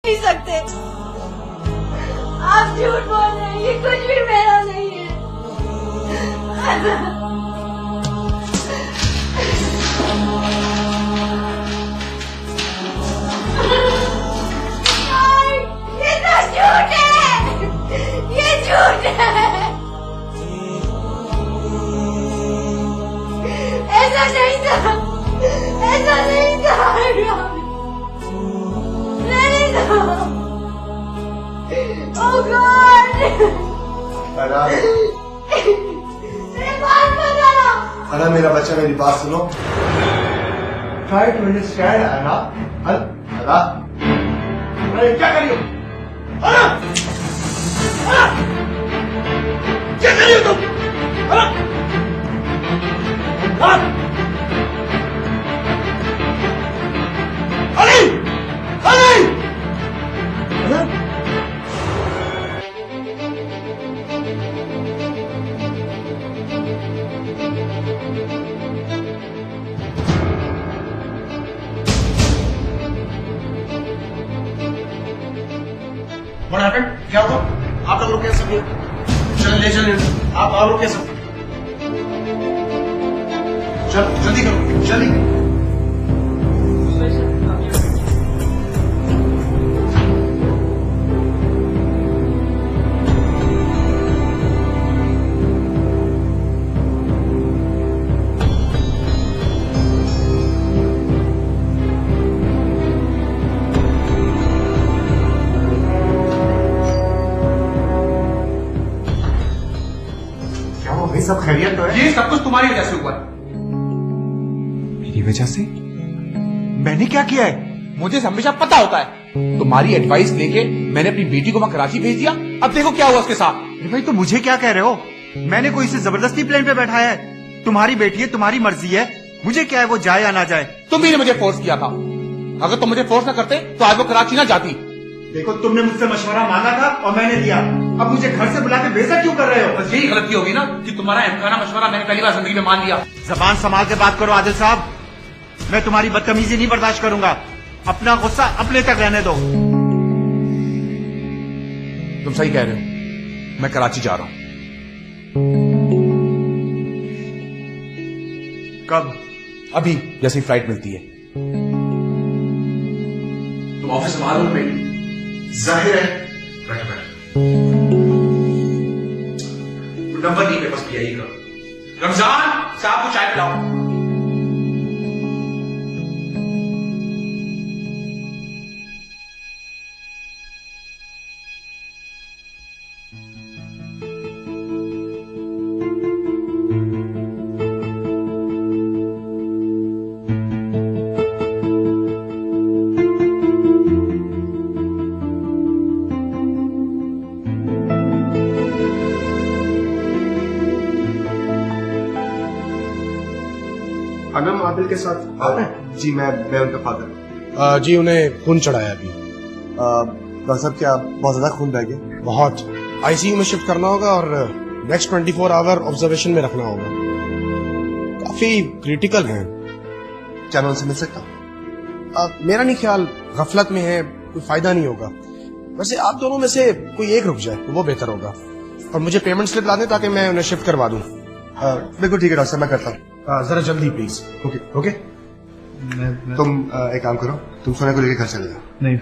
नहीं सकते। आप झूठ बोल रहे हैं, ये कुछ भी मेरा नहीं है। ये तो झूठ है, ये झूठ है। ऐसा नहीं था, ऐसा नहीं था। नहीं था। Oh God! अना मेरा बच्चा, मेरी बात सुनो। Try to understand, अना। अना, अरे क्या कर रही हो? अना, अना, क्या कर रही हो तुम? अना, अना, अली, अली, अना। What happened? क्या हुआ? आप लोग रुके सब? चल ले चल, आप रुके सब। चल जल्दी करो, जल्दी। सब खैरियत तो है? ये सब कुछ तुम्हारी वजह से हुआ है। मेरी वजह से? मैंने क्या किया है? मुझे हमेशा पता होता है। तुम्हारी एडवाइस लेके मैंने अपनी बेटी को वहां कराची भेज दिया। अब देखो क्या हुआ उसके साथ। अरे भाई, तो मुझे क्या कह रहे हो? मैंने कोई इसे जबरदस्ती प्लेन पे बैठाया है? तुम्हारी बेटी है, तुम्हारी मर्जी है, मुझे क्या है वो जाए या ना जाए। तुम ही ने मुझे फोर्स किया था। अगर तुम मुझे फोर्स ना करते तो आज वो कराची ना जाती। देखो, तुमने मुझसे मशवरा मांगा था और मैंने दिया। अब मुझे घर से बुला के बेइज्जत क्यों कर रहे हो? बस यही गलती होगी ना कि तुम्हारा इम्काना मशवरा मैंने पहली बार जिंदगी में मान लिया। जबान संभाल के बात करो आदिल साहब, मैं तुम्हारी बदतमीजी नहीं बर्दाश्त करूंगा। अपना गुस्सा अपने तक रहने दो। तुम सही कह रहे हो, मैं कराची जा रहा हूं। कब? अभी जैसी फ्लाइट मिलती है। तुम ऑफिस संभालो बेटी। जाहिर है। बैठो बैठो। नंबर नहीं, बस यही करो। रमजान साहब को चाय पिलाओ। अनम आदिल के साथ आ रहे हैं? जी, मैं उनका फादर। जी, उन्हें खून चढ़ाया अभी। डॉक्टर साहब, क्या बहुत ज्यादा खून रह गया? बहुत। आईसीयू में शिफ्ट करना होगा और नेक्स्ट 24 आवर ऑब्जर्वेशन में रखना होगा। काफी क्रिटिकल हैं। क्या मैं उनसे मिल सकता हूँ? मेरा नहीं ख्याल, गफलत में है, कोई फायदा नहीं होगा। वैसे आप दोनों में से कोई एक रुक जाए तो वो बेहतर होगा। और मुझे पेमेंट स्लिप ला दें ताकि मैं उन्हें शिफ्ट करवा दूं। बिल्कुल ठीक है डॉक्टर साहब, मैं करता हूँ। जरा जल्दी प्लीज। ओके। ओके। तुम एक काम करो, तुम सोने को लेकर घर चले जाओ। नहीं,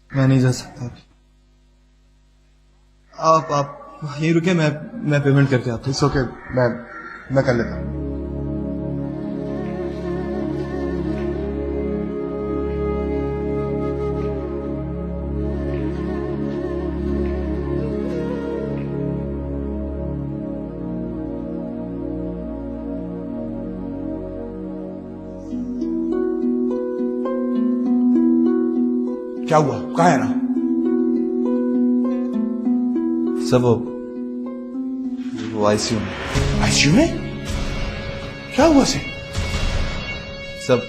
मैं नहीं जा सकता। आप यहीं रुके, मैं पेमेंट करके आता हूँ। इट्स ओके, मैं कर लेता हूँ। क्या हुआ? कहाँ है ना? सब वो आईसीयू में। आईसीयू में? क्या हुआ से? सब,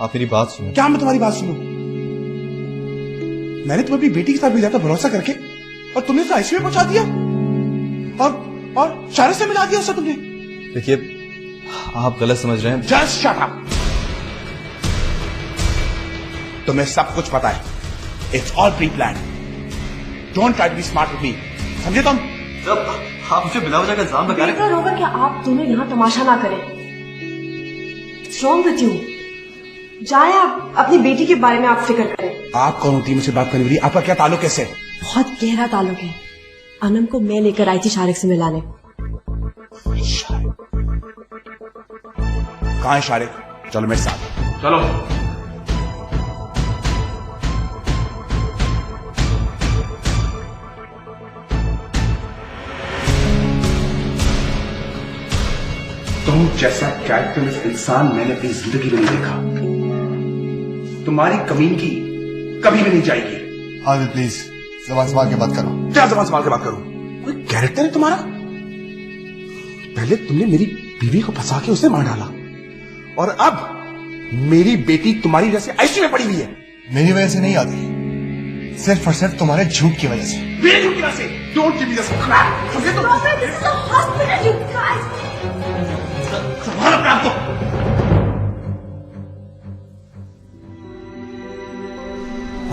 आप मेरी बात सुनो। क्या मैं तुम्हारी बात सुनूं? मैंने तुम्हें अपनी बेटी के साथ भी ज्यादा भरोसा करके और तुमने उसे आईसीयू में पहुंचा दिया और शारद से मिला दिया उसे तुमने। देखिए, आप गलत समझ रहे हैं। Just shut up. तुम्हें सब कुछ पता है. It's all pre-planned. Don't try to be smart with me. समझे तुम? जब आप मुझे बिना वजह का इल्जाम लगा रहे बेहतर होगा कि आप दोनों यहाँ तमाशा ना करें. What's wrong with you? जाए आप अपनी बेटी के बारे में आप फिक्र करें. आप कौन होती है मुझसे बात करने वाली? आपका क्या ताल्लुक कैसे? बहुत गहरा ताल्लुक है. अनम को मैं लेकर आई थी शारिक से मिलाने. कहाँ है शारिक? चलो मेरे साथ. चलो. तुम जैसा कैरेक्टरलेस इंसान मैंने अपनी जिंदगी में नहीं देखा. तुम्हारी कमीनगी कभी भी नहीं जाएगी. आदिल प्लीज जबान संभाल के बात करो. क्या जबान संभाल के बात करूं? कोई कैरेक्टर है तुम्हारा? पहले तुमने मेरी बीवी को फंसा के उसे मार डाला और अब मेरी बेटी तुम्हारी वजह से आईसीयू में पड़ी हुई है. मेरी वजह से नहीं आती, सिर्फ और सिर्फ तुम्हारे झूठ की वजह से. मेरे झूठ की वजह से? Don't give me this crap. समझे तुम? This is a hospital, you guys. संभाल अपने आप को.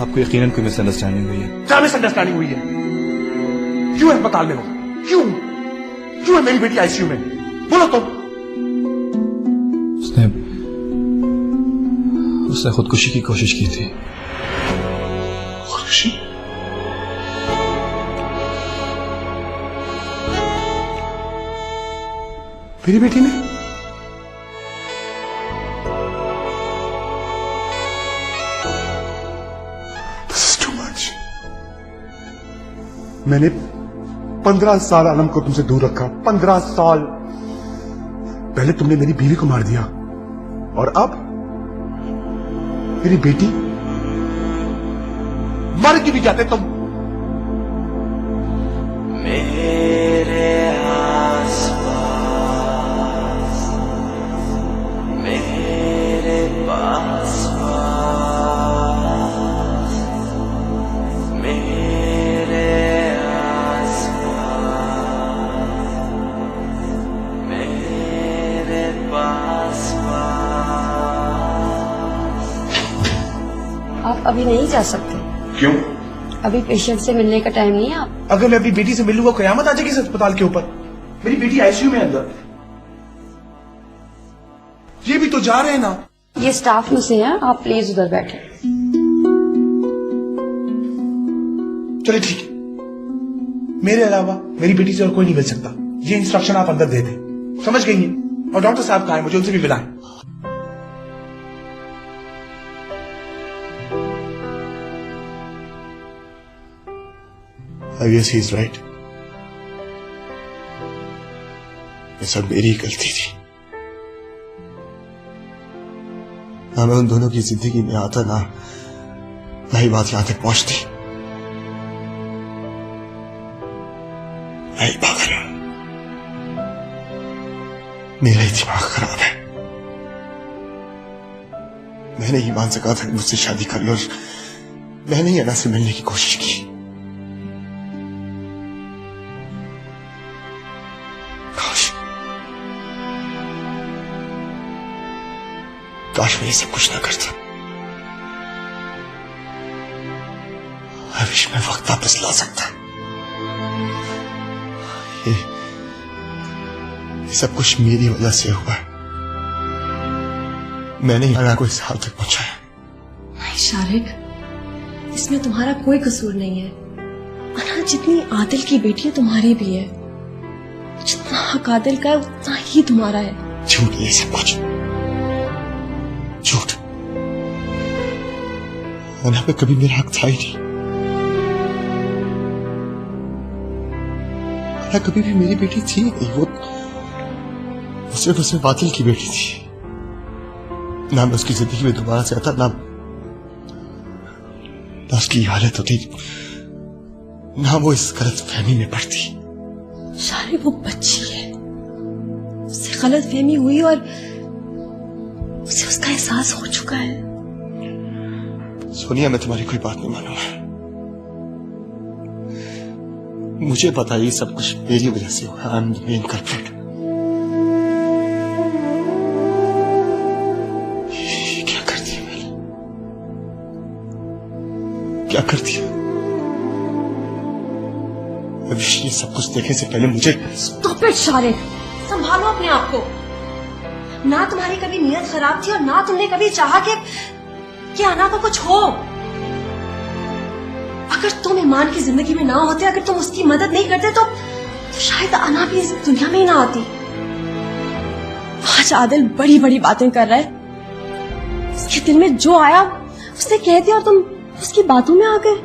आपको यकीनन कोई मिसअंडरस्टैंडिंग हुई है. क्या मिसअंडरस्टैंडिंग हुई है? क्यों है अस्पताल में वो? क्यों है मेरी बेटी आईसीयू में? बोलो तुम. उसने खुदकुशी की कोशिश की थी. खुशी? मेरी बेटी ने? This is too much. मैंने 15 साल अनम को तुमसे दूर रखा. 15 साल. पहले तुमने मेरी बीवी को मार दिया और अब मेरी बेटी मर क्यों नहीं जाते तुम? मेरे आसपास, मेरे पास, मेरे आसपास, मेरे पास. आप अभी नहीं जा सकते. क्यों? अभी पेशेंट से मिलने का टाइम नहीं है. आप अगर मैं अपनी बेटी से मिलूंगा कयामत आ जाएगी इस अस्पताल के ऊपर. मेरी बेटी आईसीयू में अंदर. ये भी तो जा रहे हैं ना. ये स्टाफ में से हैं. आप प्लीज उधर बैठे. चलिए ठीक है. मेरे अलावा मेरी बेटी से और कोई नहीं मिल सकता. ये इंस्ट्रक्शन आप अंदर दे दें. समझ गई हैं? और डॉक्टर साहब कहा है मुझे उनसे भी मिलाएं. I guess he's right. ये सब मेरी ही गलती थी. ना मैं उन दोनों की जिंदगी में आता, ना ही बात यहां तक पहुंचती. मैं ही पागल हूं. मेरा ही दिमाग खराब है. मैंने ईमान से कहा था कि मुझसे शादी कर लो और मैंने ही अना से मिलने की कोशिश की. काश मैं ये सब कुछ ना करता. I wish मैं वक्त वापस ला सकता. ये सब कुछ मेरी वजह से हुआ. मैंने ही अना को इस हाल तक पहुंचाया. नहीं शारिक, इसमें तुम्हारा कोई कसूर नहीं है. अना जितनी आदिल की बेटी है तुम्हारी भी है. जितना हक आदिल का है उतना ही तुम्हारा है. झूठ ये सब कुछ. झूठ. अना पे कभी मेरा हक था ही नहीं. अना कभी भी मेरी बेटी थी नहीं. वो सिर्फ उसमें बातिल की बेटी थी. ना मैं उसकी जिंदगी में दोबारा से आता, ना उसकी हालत होती, ना वो इस गलत फहमी में पड़ती. शारिक वो बच्ची है. उससे गलत फहमी हुई और उसे उसका एहसास हो चुका है. सोनिया मैं तुम्हारी कोई बात नहीं मानूंगा. मुझे पता है ये सब कुछ मेरी वजह से हुआ. I am the main culprit. क्या कर दिया मैंने? क्या कर दिया। अविश, ये सब कुछ देखने से पहले मुझे स्टॉप इट शारिक, संभालो अपने आप को। ना तुम्हारी कभी नीयत खराब थी और ना तुमने कभी चाहा कि अना को कुछ हो। अगर तुम ईमान की जिंदगी में ना होते, अगर तुम उसकी मदद नहीं करते तो शायद अना भी इस दुनिया में ही ना आती। आज आदिल बड़ी बड़ी बातें कर रहा है। उसके दिल में जो आया उसने कह दिया और तुम उसकी बातों में आ गए।